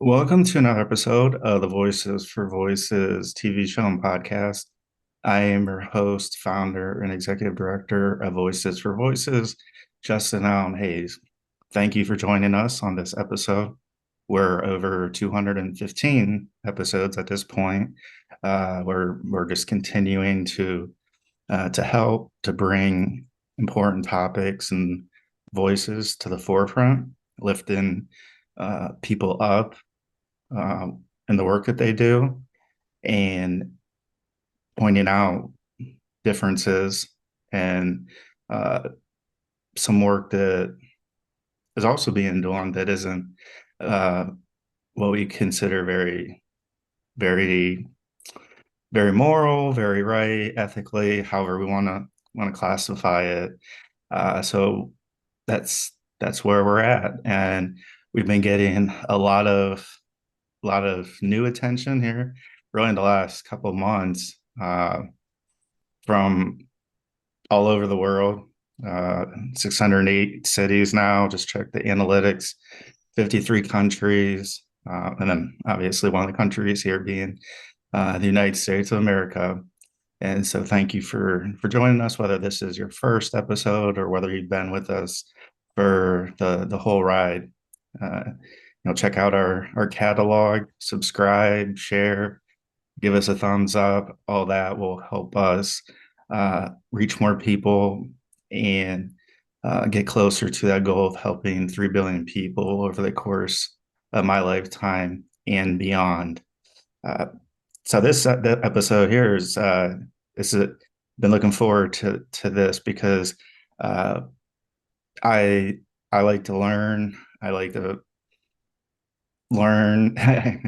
Welcome to another episode of the Voices for Voices TV show and podcast. I am your host, founder, and executive director of Voices for Voices, Justin Allen Hayes. Thank you for joining us on this episode. We're over 215 episodes at this point. We're just continuing to help to bring important topics and voices to the forefront, lifting people up in the work that they do and pointing out differences and uh, some work that is also being done that isn't uh, what we consider very, very moral, very right, ethically, however we want to classify it. So that's where we're at, and we've been getting a lot of new attention here, really in the last couple of months, from all over the world. 608 cities now. Just check the analytics. 53 countries, and then obviously one of the countries here being the United States of America. And so, thank you for joining us. Whether this is your first episode or whether you've been with us for the whole ride. Check out our catalog, subscribe, share, give us a thumbs up. All that will help us reach more people and get closer to that goal of helping 3 billion people over the course of my lifetime and beyond. Uh, so this episode here is been looking forward to this because uh, I I like to learn. I like to learn. I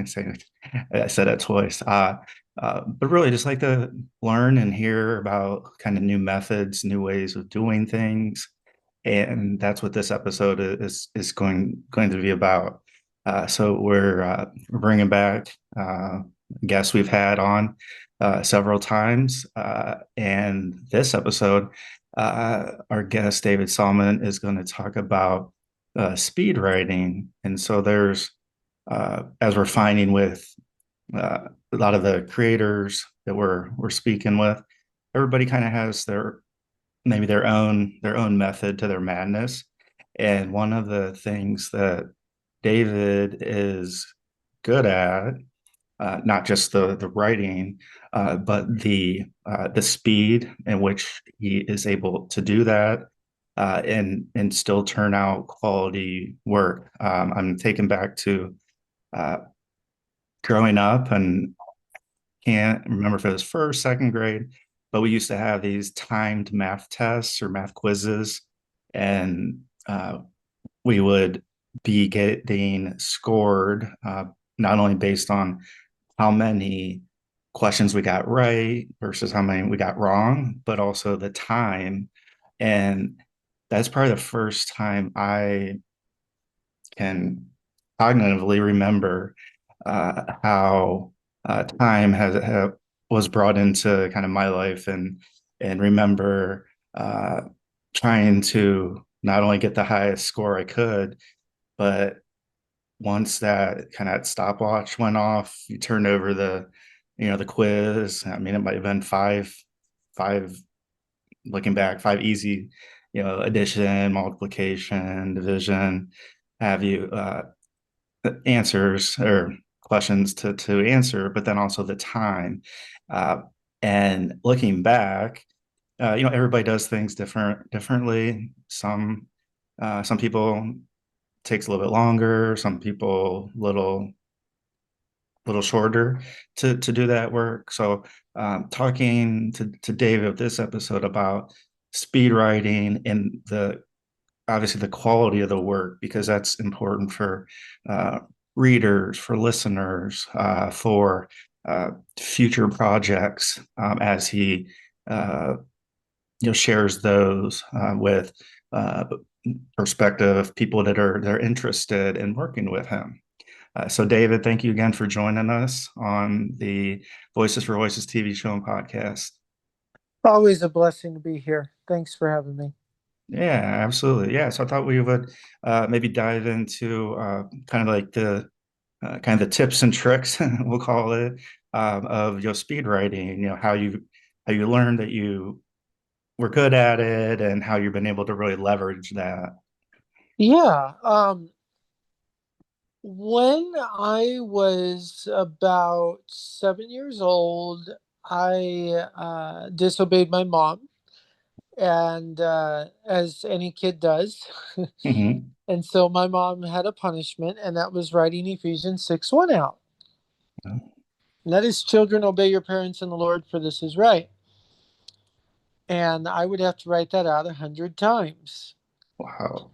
said that twice. But really, just like to learn and hear about kind of new methods, new ways of doing things, and that's what this episode is going to be about. So we're bringing back guests we've had on several times, and this episode, our guest David Salmon is going to talk about speed writing, and so there's as we're finding with a lot of the creators that we're speaking with, everybody kind of has their maybe their own method to their madness. And one of the things that David is good at, not just the writing, but the speed in which he is able to do that, and still turn out quality work. I'm taken back to uh, growing up, and can't remember if it was first, second grade, but we used to have these timed math tests or math quizzes, and we would be getting scored not only based on how many questions we got right versus how many we got wrong, but also the time. And that's probably the first time I can cognitively remember how time was brought into kind of my life, and remember uh, trying to not only get the highest score I could, but once that kind of stopwatch went off, you turned over the quiz. I mean, it might have been five, looking back, five easy, addition, multiplication, division, have you, answers or questions to answer, but then also the time. Uh, and looking back, everybody does things differently. Some people takes a little bit longer. Some people little shorter to do that work. So, talking to David of this episode about speed writing and the obviously the quality of the work, because that's important for uh, readers, for listeners, for future projects, as he uh, shares those with uh, prospective people they're interested in working with him. So, David, thank you again for joining us on the Voices for Voices TV show and podcast. Always a blessing to be here. Thanks for having me. Yeah, absolutely. Yeah, so I thought we would maybe dive into kind of like kind of the tips and tricks, we'll call it, of your speed writing. How you learned that you were good at it, and how you've been able to really leverage that. Yeah. When I was about 7 years old, I disobeyed my mom, and as any kid does. Hmm. And so my mom had a punishment, and that was writing Ephesians 6:1 out. And that is, children, obey your parents in the Lord, for this is right. And I would have to write that out 100 times. Wow.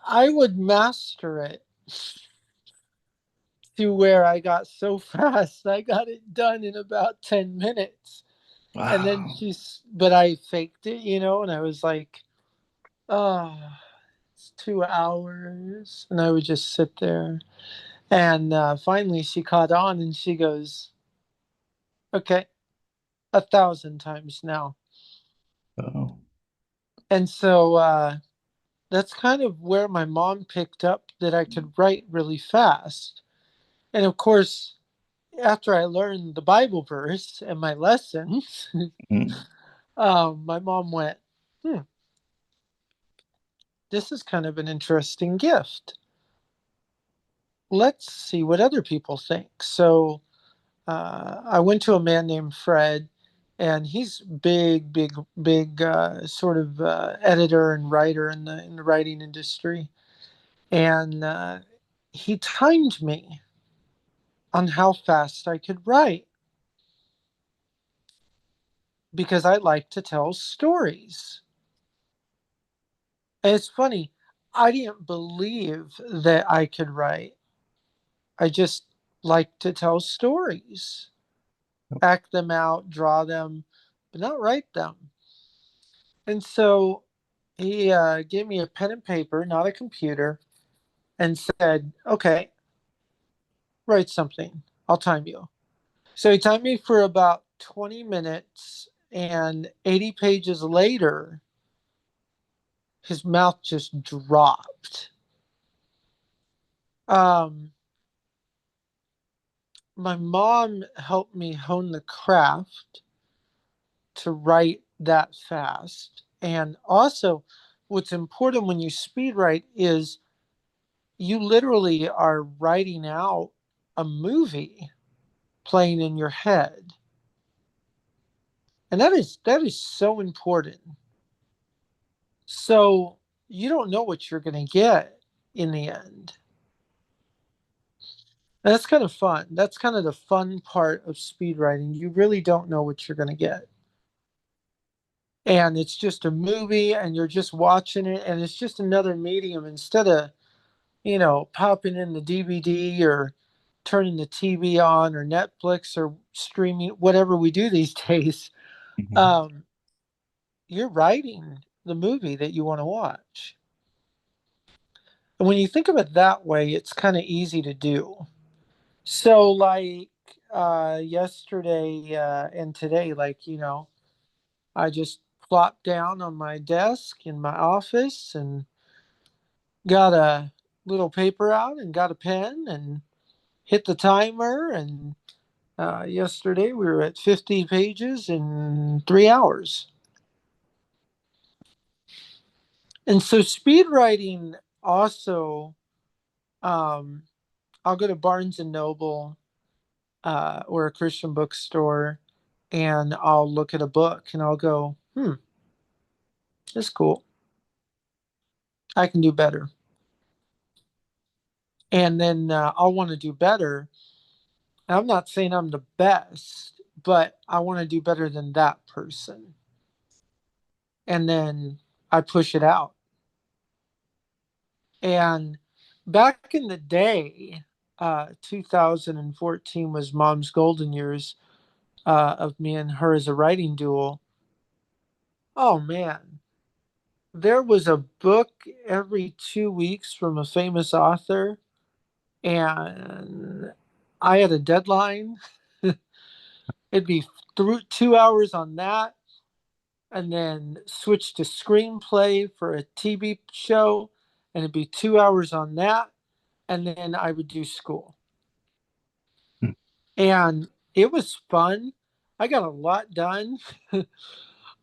I would master it to where I got so fast, I got it done in about 10 minutes. And then Wow. but I faked it, and I was like, oh, it's 2 hours. And I would just sit there. And finally she caught on and she goes, okay, 1,000 times now. Oh. And so that's kind of where my mom picked up that I could write really fast. And of course, after I learned the Bible verse and my lessons, Mm. my mom went, hmm, this is kind of an interesting gift. Let's see what other people think. So I went to a man named Fred, and he's big sort of editor and writer in the writing industry. And he timed me on how fast I could write because I like to tell stories. And it's funny, I didn't believe that I could write. I just like to tell stories, act them out, draw them, but not write them. And so he gave me a pen and paper, not a computer, and said, okay, write something. I'll time you. So he timed me for about 20 minutes, and 80 pages later, his mouth just dropped. Um, my mom helped me hone the craft to write that fast. And also, what's important when you speed write is you literally are writing out a movie playing in your head. And that is so important. So you don't know what you're going to get in the end. And that's kind of fun. That's kind of the fun part of speed writing. You really don't know what you're going to get. And it's just a movie and you're just watching it and it's just another medium instead of, popping in the DVD or turning the TV on or Netflix or streaming, whatever we do these days. Mhm. Um, you're writing the movie that you want to watch. And when you think of it that way, it's kind of easy to do. So, like yesterday and today, like, I just plopped down on my desk in my office and got a little paper out and got a pen and hit the timer. And yesterday we were at 50 pages in 3 hours. And so, speed writing also, um, I'll go to Barnes and Noble or a Christian bookstore, and I'll look at a book and I'll go, that's cool. I can do better. And then I'll want to do better. I'm not saying I'm the best, but I want to do better than that person. And then I push it out. And back in the day, 2014 was mom's golden years of me and her as a writing duo. Oh man, there was a book every 2 weeks from a famous author, and I had a deadline. It'd be through 2 hours on that, and then switch to screenplay for a TV show, and it'd be 2 hours on that. and then I would do school. Hmm. And it was fun. I got a lot done.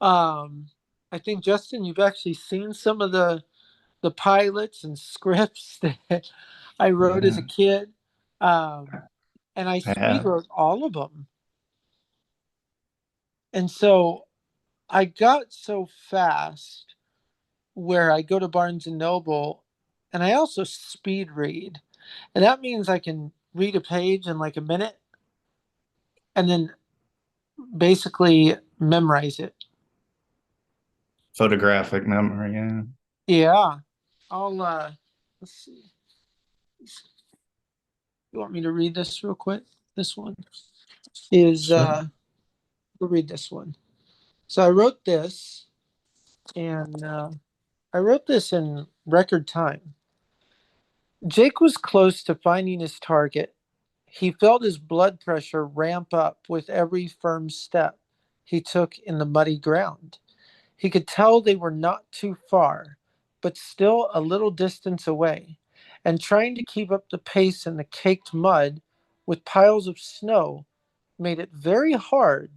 um, I think Justin, you've actually seen some of the pilots and scripts that I wrote as Yeah, a kid. Um, and I I speed have wrote all of them. And so I got so fast where I go to Barnes and Noble and I also speed read. And that means I can read a page in like a minute and then basically memorize it. photographic memory. Yeah, Yeah. I'll let's see. You want me to read this real quick? This one is sure. we'll read this one. So I wrote this and I wrote this in record time. Jake was close to finding his target. He felt his blood pressure ramp up with every firm step he took in the muddy ground. He could tell they were not too far, but still a little distance away, and trying to keep up the pace in the caked mud with piles of snow made it very hard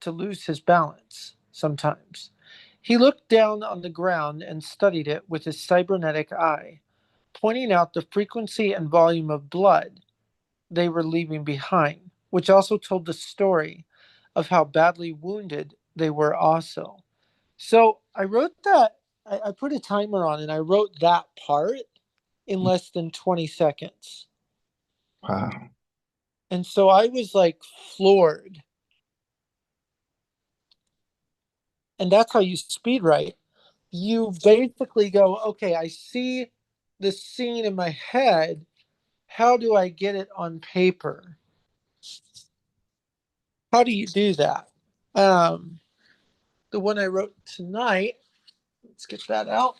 to lose his balance sometimes. He looked down on the ground and studied it with his cybernetic eye, pointing out the frequency and volume of blood they were leaving behind, which also told the story of how badly wounded they were also. So I wrote that, I put a timer on and I wrote that part in less than 20 seconds. Wow. And so I was like floored. And that's how you speed write. You basically go, okay, I see the scene in my head. How do I get it on paper? How do you do that? Um, the one I wrote tonight, let's get that out,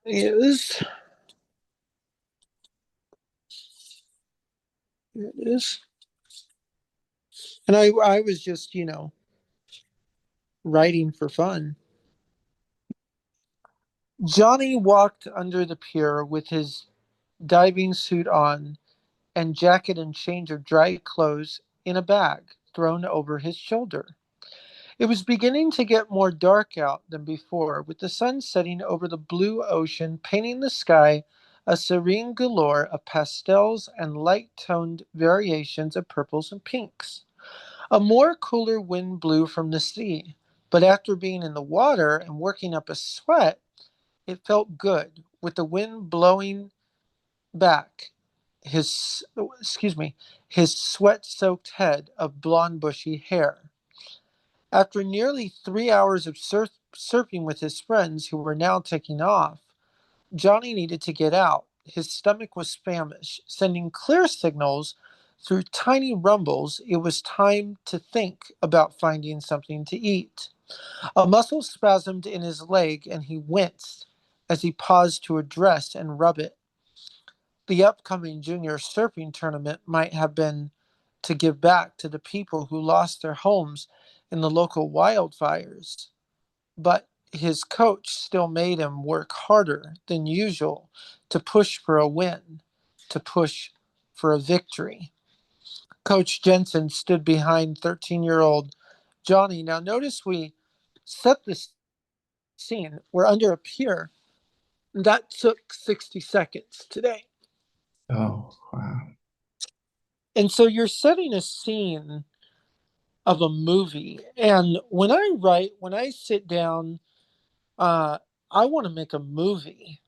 is here it is. And I was just, writing for fun. Johnny walked under the pier with his diving suit on and jacket and change of dry clothes in a bag thrown over his shoulder. It was beginning to get more dark out than before, with the sun setting over the blue ocean, painting the sky a serene galore of pastels and light toned variations of purples and pinks. A more cooler wind blew from the sea, but after being in the water and working up a sweat, it felt good, with the wind blowing back his his sweat-soaked head of blonde bushy hair. After nearly 3 hours of surfing with his friends who were now taking off, Johnny needed to get out. His stomach was famished, sending clear signals through tiny rumbles. It was time to think about finding something to eat. A muscle spasmed in his leg and he winced as he paused to address and rub it. The upcoming junior surfing tournament might have been to give back to the people who lost their homes in the local wildfires, but his coach still made him work harder than usual to push for a win, to push for a victory. Coach Jensen stood behind 13-year-old Johnny. Now, notice we set this scene. We're under a pier. That took 60 seconds today. Oh, wow. And so you're setting a scene of a movie. And when I write, when I sit down, uh, I want to make a movie.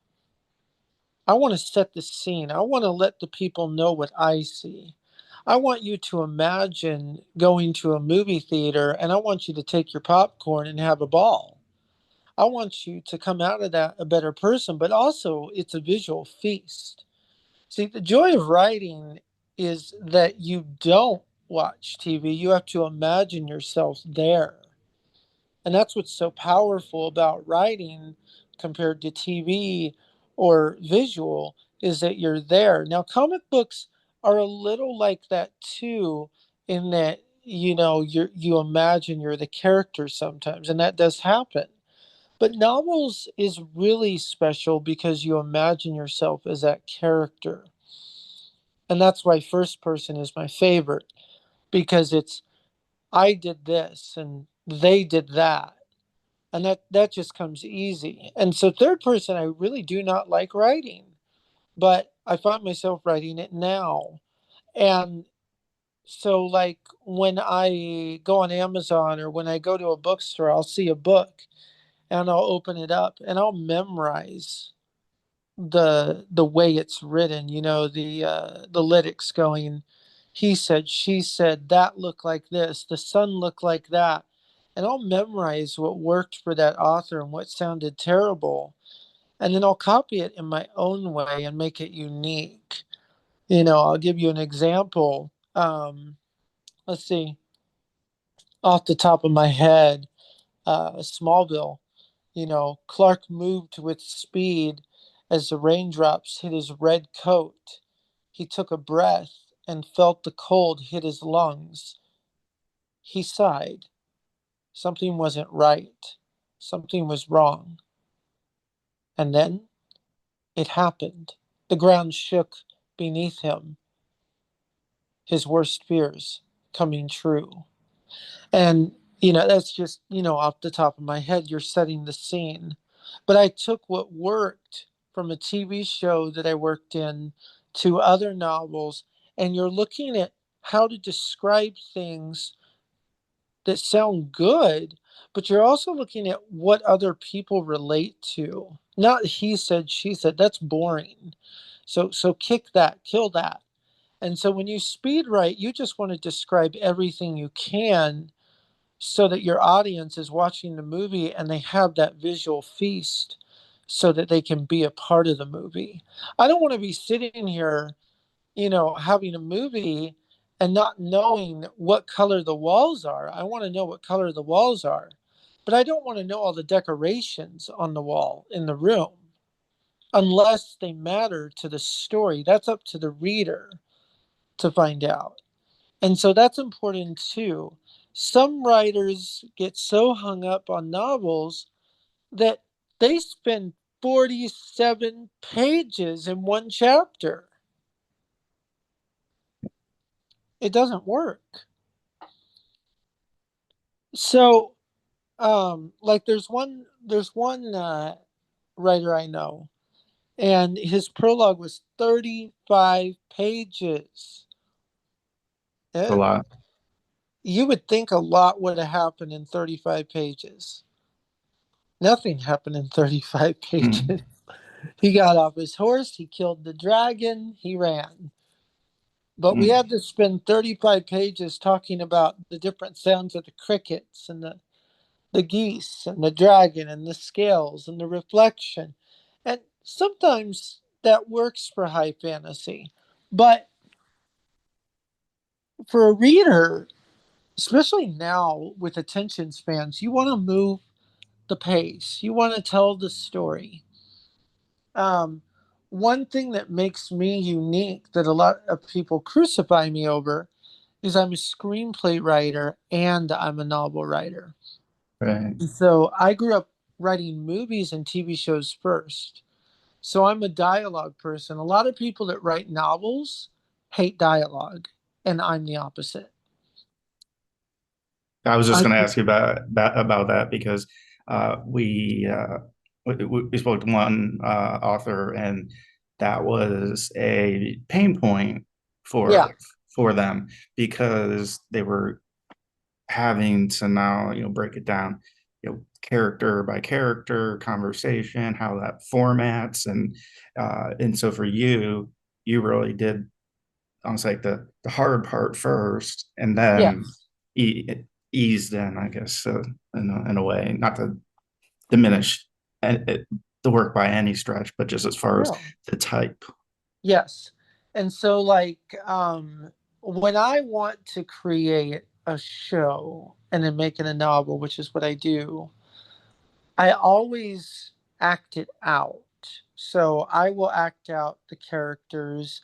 I want to set the scene. I want to let the people know what I see. I want you to imagine going to a movie theater and I want you to take your popcorn and have a ball. I want you to come out of that a better person, but also it's a visual feast. See, the joy of writing is that you don't watch TV, you have to imagine yourself there. And that's what's so powerful about writing compared to TV or visual is that you're there. Now, comic books are a little like that too, in that you imagine you're the character sometimes, and that does happen. But novels is really special because you imagine yourself as that character. And that's why first person is my favorite, because it's I did this and they did that. And that just comes easy. And so third person I really do not like writing, but I find myself writing it now. And so like when I go on Amazon or when I go to a bookstore, I'll see a book and I'll open it up and I'll memorize the way it's written, the lyrics going, he said, she said, that looked like this, the sun looked like that. And I'll memorize what worked for that author and what sounded terrible. And then I'll copy it in my own way and make it unique. I'll give you an example. Let's see, off the top of my head, Smallville. Clark moved with speed as the raindrops hit his red coat. He took a breath and felt the cold hit his lungs. He sighed. Something wasn't right. Something was wrong. And then it happened. The ground shook beneath him, his worst fears coming true. And, that's just, off the top of my head, you're setting the scene. But I took what worked from a TV show that I worked in to other novels, and you're looking at how to describe things that sound good, but you're also looking at what other people relate to. Not he said, she said, that's boring. So kick that, kill that. And so when you speed write, you just want to describe everything you can so that your audience is watching the movie and they have that visual feast so that they can be a part of the movie. I don't want to be sitting here, having a movie and not knowing what color the walls are. I want to know what color the walls are, but I don't want to know all the decorations on the wall in the room unless they matter to the story. That's up to the reader to find out. And so that's important too. Some writers get so hung up on novels that they spend 47 pages in one chapter. It doesn't work. So, like there's one writer I know, and his prologue was 35 pages. A Eh, lot. You would think a lot would have happened in 35 pages. Nothing happened in 35 Mm, pages. He got off his horse, he killed the dragon, he ran. But we mm. had to spend 35 pages talking about the different sounds of the crickets and the geese and the dragon and the scales and the reflection. And sometimes that works for high fantasy. But for a reader, especially now with attention spans, you want to move the pace, you want to tell the story. Um, One thing that makes me unique that a lot of people crucify me over is I'm a screenplay writer and I'm a novel writer. Right. So I grew up writing movies and TV shows first. So I'm a dialogue person. A lot of people that write novels hate dialogue, and I'm the opposite. I was just I going to ask you about that because we spoke to one author, and that was a pain point yeah, for them because they were having to now break it down, character by character, conversation, how that formats, and so for you, you really did almost like the hard part first, and then yes, e- eased in, I guess, in a way, not to diminish the work by any stretch, but just as far as no, the type. yes. And so like when I want to create a show and then make it a novel, which is what I do, I always act it out. So I will act out the characters,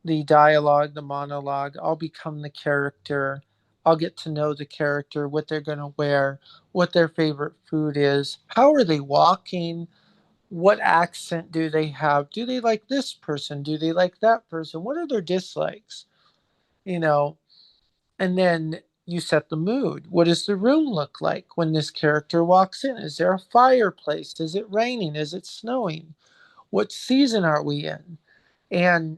the dialogue, the monologue. I'll become the character. I'll get to know the character, what they're going to wear, what their favorite food is, how are they walking, what accent do they have, do they like this person, do they like that person, what are their dislikes, you know, and then you set the mood. What does the room look like when this character walks in? Is there a fireplace? Is it raining? Is it snowing? What season are we in? And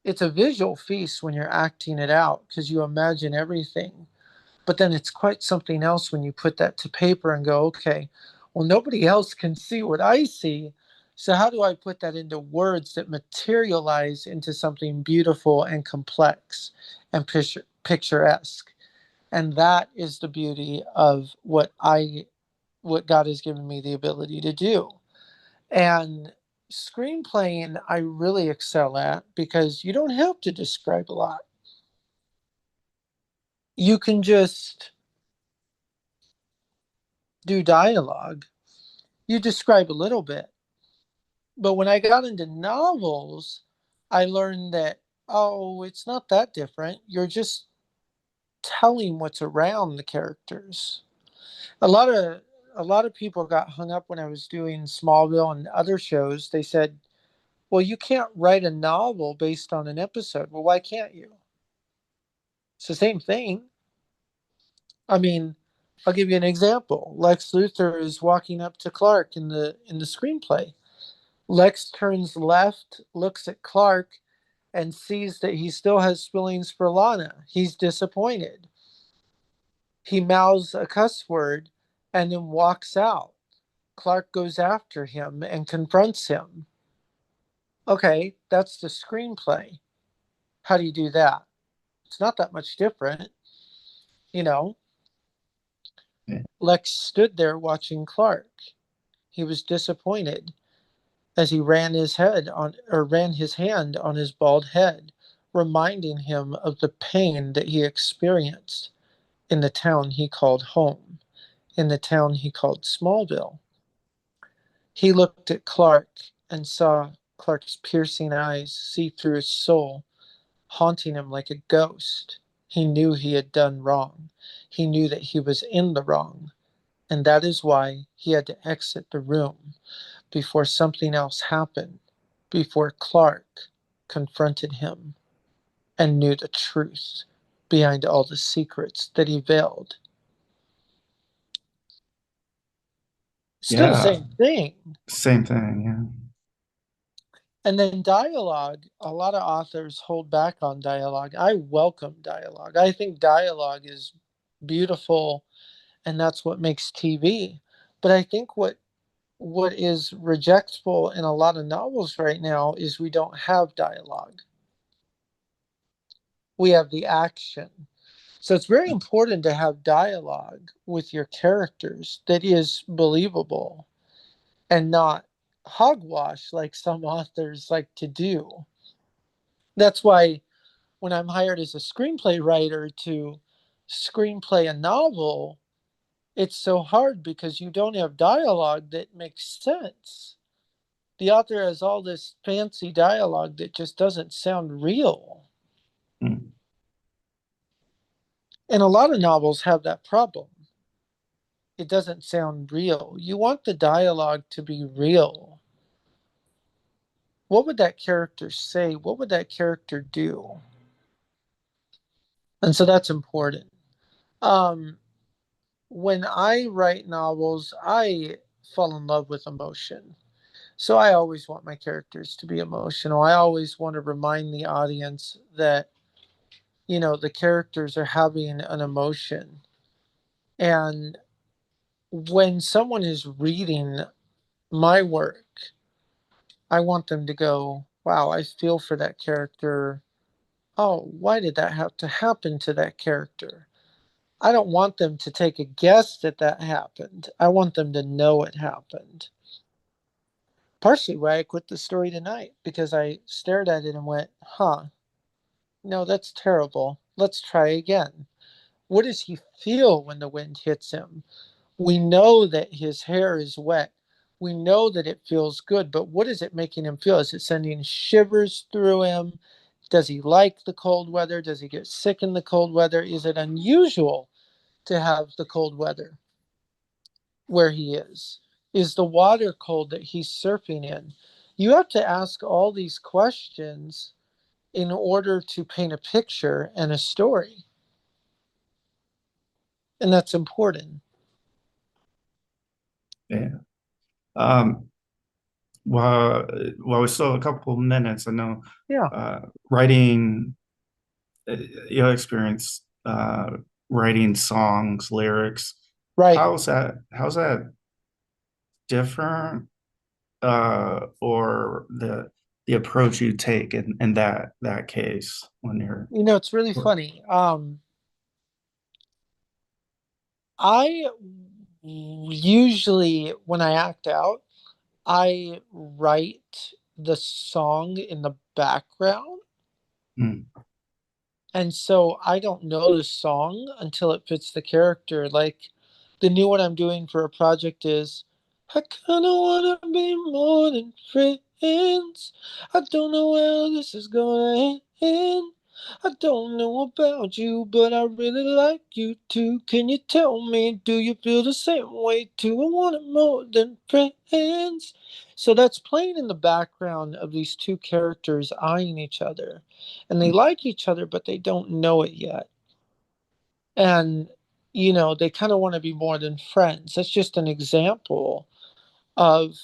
it's a visual feast when you're acting it out because you imagine everything. But then it's quite something else when you put that to paper and go, okay, well, nobody else can see what I see. So, how do I put that into words that materialize into something beautiful and complex and picturesque? And that is the beauty of what God has given me the ability to do. And screenplaying, I really excel at because you don't have to describe a lot. You can just do dialogue. You describe a little bit. But when I got into novels, I learned that, oh, it's not that different. You're just telling what's around the characters. A lot of a lot of people got hung up when I was doing Smallville and other shows. They said, "Well, you can't write a novel based on an episode." Well, why can't you? It's the same thing. I mean, I'll give you an example. Lex Luthor is walking up to Clark in the screenplay. Lex turns left, looks at Clark, and sees that he still has feelings for Lana. He's disappointed. He mouths a cuss word and then walks out. Clark goes after him and confronts him. Okay, that's the screenplay. How do you do that? It's not that much different. You know, Yeah. Lex stood there watching Clark. He was disappointed as he ran his hand on his bald head, reminding him of the pain that he experienced in the town he called home, in the town he called Smallville. He looked at Clark and saw Clark's piercing eyes see through his soul, haunting him like a ghost. He knew he had done wrong. He knew that he was in the wrong, and that is why he had to exit the room before something else happened, before Clark confronted him and knew the truth behind all the secrets that he veiled. Still the Yeah. same thing. Same thing. Yeah. And then dialogue, a lot of authors hold back on dialogue. I welcome dialogue. I think dialogue is beautiful and that's what makes TV. But I think what is rejectful in a lot of novels right now is we don't have dialogue. We have the action. So it's very important to have dialogue with your characters that is believable and not hogwash like some authors like to do. That's why when I'm hired as a screenplay writer to screenplay a novel, it's so hard because you don't have dialogue that makes sense. The author has all this fancy dialogue that just doesn't sound real. Mm. And a lot of novels have that problem. It doesn't sound real. You want the dialogue to be real. What would that character say? What would that character do? And so that's important. Um, when I write novels, I fall in love with emotion. So I always want my characters to be emotional. I always want to remind the audience that, you know, the characters are having an emotion. And when someone is reading my work, I want them to go, wow, I feel for that character. Oh, why did that have to happen to that character? I don't want them to take a guess that that happened. I want them to know it happened. Partially why I quit the story tonight because I stared at it and went, huh, no, that's terrible. Let's try again. What does he feel when the wind hits him? We know that his hair is wet. We know that it feels good, but what is it making him feel? Is it sending shivers through him? Does he like the cold weather? Does he get sick in the cold weather? Is it unusual to have the cold weather where he is? Is the water cold that he's surfing in? You have to ask all these questions in order to paint a picture and a story. And that's important. Yeah. Um, while while we still have a couple of minutes, I know Yeah. uh, writing, uh, your experience writing songs, lyrics. Right. How's that different, or the approach you take in that case when you're It's really funny. I usually, when I act out, I write the song in the background. Mm, And so I don't know the song until it fits the character. Like the new one I'm doing for a project is I kinda wanna be more than friends. I don't know where this is gonna end. I don't know about you, but I really like you too. Can you tell me, do you feel the same way too? I want it more than friends. So that's playing in the background of these two characters eyeing each other, and they like each other, but they don't know it yet. And, they kind of want to be more than friends. That's just an example of,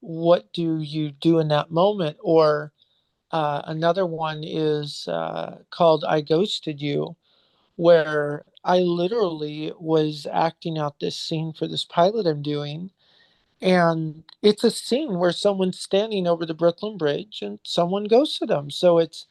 what do you do in that moment? Or another one is called I Ghosted You, where I literally was acting out this scene for this pilot I'm doing. And it's a scene where someone's standing over the Brooklyn Bridge and someone ghosted them. So it's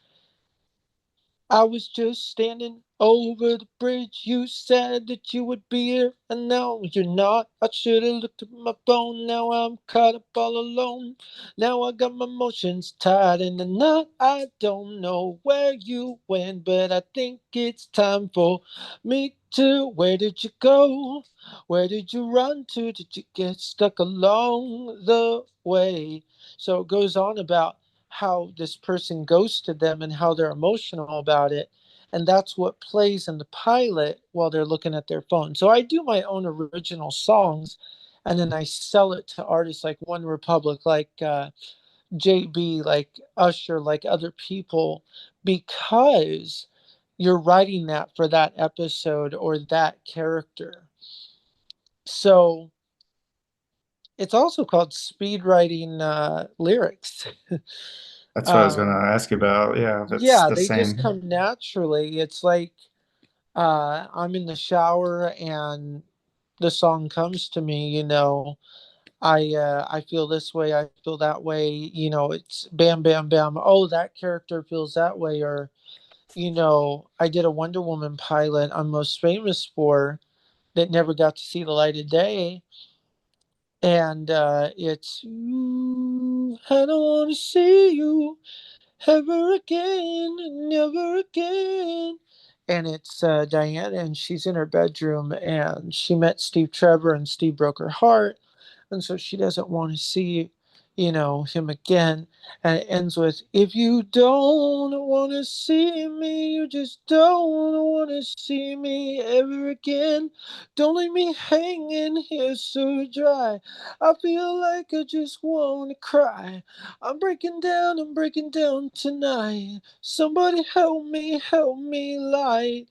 I was just standing over the bridge. You said that you would be here, and now you're not. I should have looked at my phone. Now I'm caught up all alone. Now I got my emotions tied in a knot. I don't know where you went, but I think it's time for me to. Where did you go? Where did you run to? Did you get stuck along the way? So it goes on about how this person ghosted them and how they're emotional about it. And that's what plays in the pilot while they're looking at their phone. So I do my own original songs, and then I sell it to artists like One Republic, like JB, like Usher, like other people, because you're writing that for that episode or that character. So it's also called speed writing lyrics. that's what I was going to um, ask you about. Yeah, if it's Yeah, the they just same. come naturally. It's like I'm in the shower and the song comes to me, I feel this way, I feel that way, it's bam bam bam. Oh, that character feels that way. Or, I did a Wonder Woman pilot I'm most famous for that never got to see the light of day. And it's "Ooh, I don't wanna see you ever again, never again." And it's Diana, and she's in her bedroom, and she met Steve Trevor, and Steve broke her heart, and so she doesn't want to see, him again. And it ends with, "If you don't want to see me, you just don't want to see me ever again. Don't leave me hanging here so dry. I feel like I just want to cry. I'm breaking down tonight. Somebody help me, light."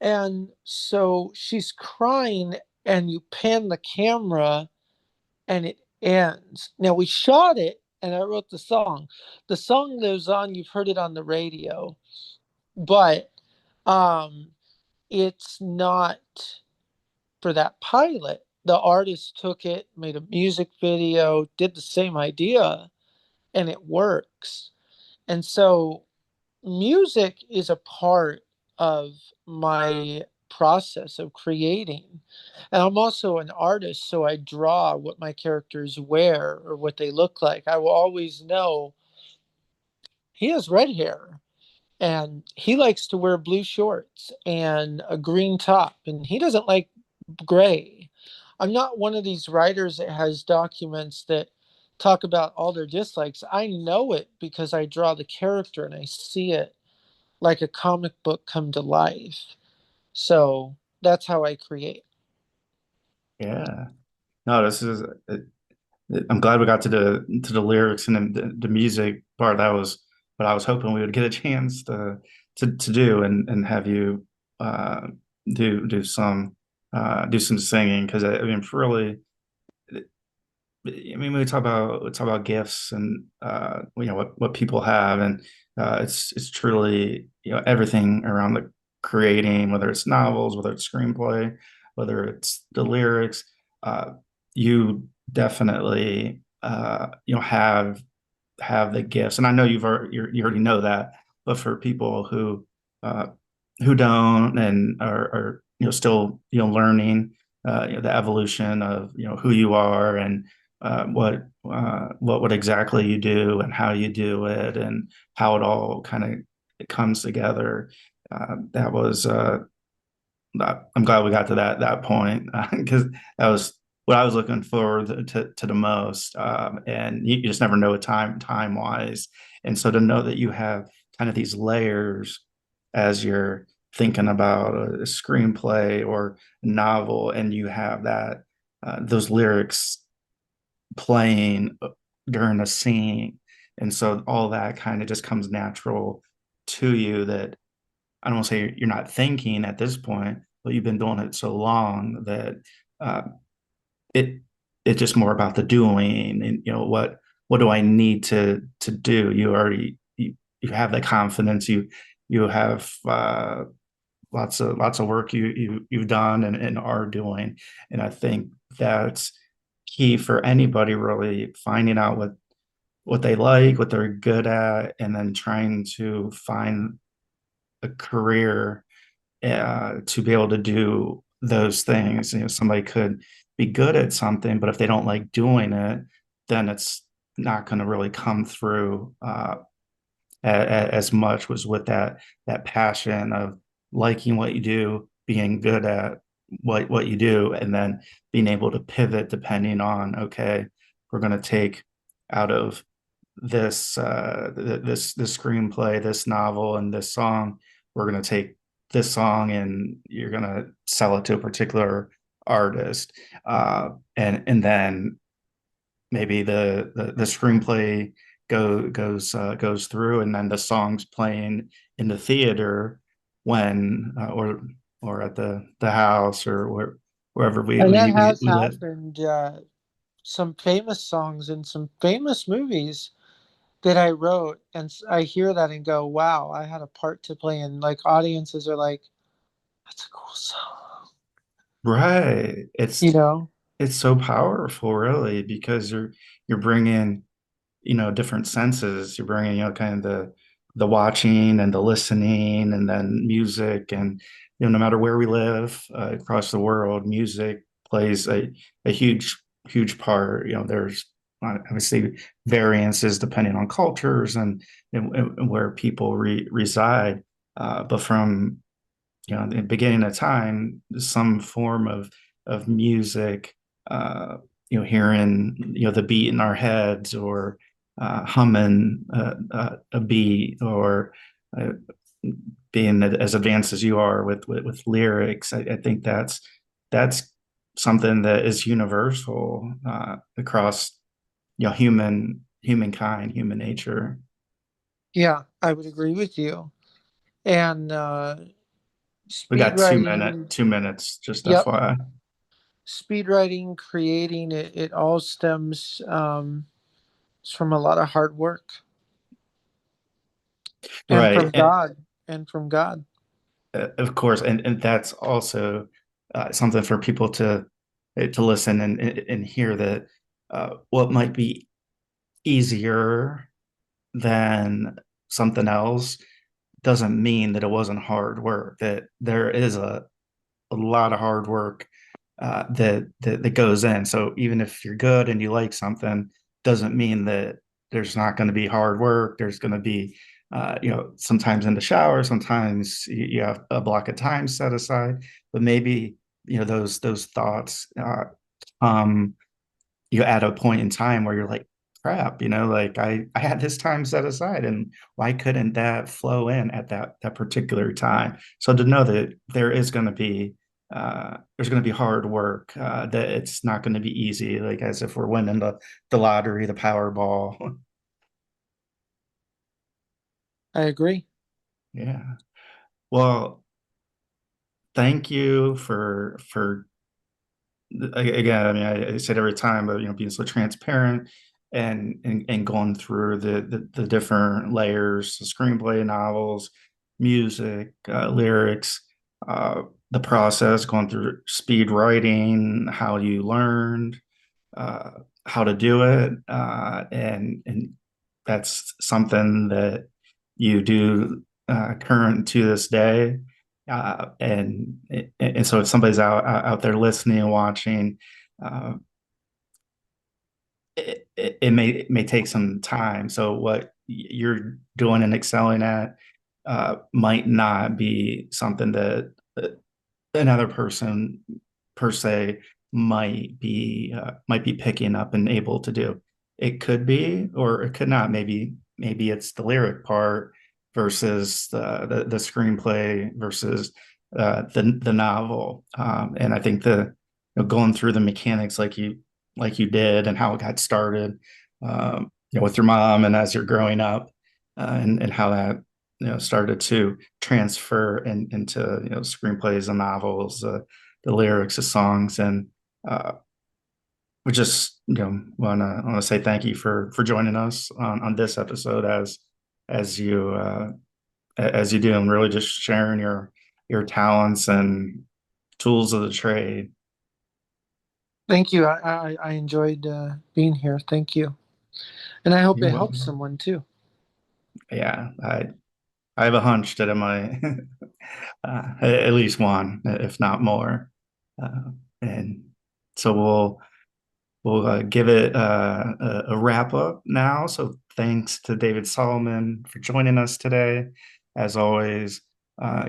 And so she's crying, and you pan the camera, and it ends. Now we shot it, and I wrote the song. The song goes on, you've heard it on the radio, but um, it's not for that pilot. The artist took it, made a music video, did the same idea, and it works. And so music is a part of my process of creating. And I'm also an artist, so I draw what my characters wear or what they look like. I will always know he has red hair, and he likes to wear blue shorts and a green top, and he doesn't like gray. I'm not one of these writers that has documents that talk about all their dislikes, I know it because I draw the character and I see it like a comic book come to life. So that's how I create. Yeah. No, this is I'm glad we got to the lyrics and the music part. That was what I was hoping we would get a chance to do and have you uh do some singing because I mean really I mean, we talk about gifts and you know what people have, and it's truly you know everything around the creating, whether it's novels, whether it's screenplay, whether it's the lyrics. Uh, you definitely you know have the gifts, and I know you already know that, but for people uh, who don't and are you know still you know learning you know, the evolution of you know who you are and what exactly you do and how you do it and how it all kind of comes together. That was I'm glad we got to that point because that was what I was looking forward to the most. And you just never know time wise. And so to know that you have kind of these layers as you're thinking about a screenplay or novel, and you have that those lyrics playing during a scene, and so all that kind of just comes natural to you that I don't want to say you're not thinking at this point, but you've been doing it so long that uh, it it's just more about the doing and you know what do I need to do? You have the confidence, you have lots of work you've done and are doing, and I think that's key for anybody really finding out what they like, what they're good at, and then trying to find a career to be able to do those things. You know, somebody could be good at something, but if they don't like doing it, then it's not going to really come through as much was with that passion of liking what you do, being good at what you do, and then being able to pivot depending on okay, we're going to take out of this screenplay, this novel, and this song. We're going to take this song and you're going to sell it to a particular artist, and then maybe the screenplay goes through, and then the songs playing in the theater when or at the house or wherever And that has we live. happened. Some famous songs in some famous movies that I wrote, and I hear that and go, "Wow, I had a part to play." And like audiences are like, "That's a cool song," Right. you know? It's so powerful, really, because you're bringing you know different senses. You're bringing you know kind of the watching and the listening, and then music, and you know no matter where we live across the world, music plays a huge part. You know, there's obviously variances depending on cultures and where people reside, but from you know, in the beginning of time, some form of music, you know, hearing you know the beat in our heads or humming a beat or uh, being as advanced as you are with lyrics. I think that's something that is universal across you know humankind, human nature. Yeah, I would agree with you. And We speed got writing, 2 minutes, just yep, FYI. speed writing, creating it, it all stems from a lot of hard work and Right. from God, and from God. Of course, and that's also something for people to listen and hear that what might be easier than something else doesn't mean that it wasn't hard work. That there is a lot of hard work that goes in. So even if you're good and you like something, doesn't mean that there's not going to be hard work. There's going to be, you know, sometimes in the shower, sometimes you have a block of time set aside, but maybe you know those thoughts come you at a point in time where you're like, crap, like I had this time set aside, and why couldn't that flow in at that particular time? So to know that there's going to be hard work, that it's not going to be easy, like as if we're winning the lottery, the Powerball. I agree. Yeah. Well, thank you for again, I mean, I said every time, but being so transparent and going through the different layers, the screenplay, novels, music, lyrics, the process, going through speed writing, how you learned, uh, how to do it, and that's something that you do current to this day. And so if somebody's out there listening and watching, uh, it may take some time. So what you're doing and excelling at might not be something that another person per se might be picking up and able to do. It could be, or it could not. Maybe it's the lyric part versus the screenplay versus the novel. And I think going through the mechanics like you did and how it got started, with your mom and as you're growing up, and how that started to transfer into screenplays and novels, the lyrics of songs, and we just want to say thank you for joining us on this episode as you do, and really just sharing your talents and tools of the trade. Thank you. I enjoyed being here. Thank you. And I hope You're it helps welcome. someone too. Yeah, I have a hunch that it might, at least one, if not more. And so we'll give it a wrap up now. So thanks to David Solomon for joining us today. As always,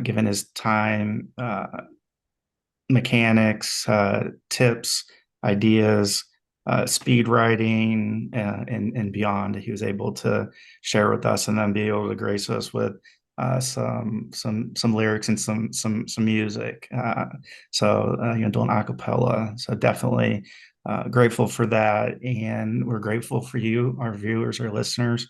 given his time, mechanics, tips, ideas, speed writing, and beyond. He was able to share with us, and then be able to grace us with some lyrics and some music. Doing a cappella. So definitely grateful for that, and we're grateful for you, our viewers, our listeners,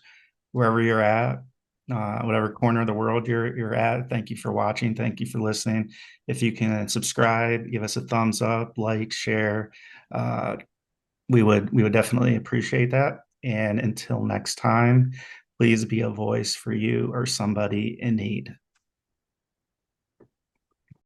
wherever you're at, whatever corner of the world you're at. Thank you for watching. Thank you for listening. If you can subscribe, give us a thumbs up, like, share. Uh, we would definitely appreciate that. And until next time, please be a voice for you or somebody in need.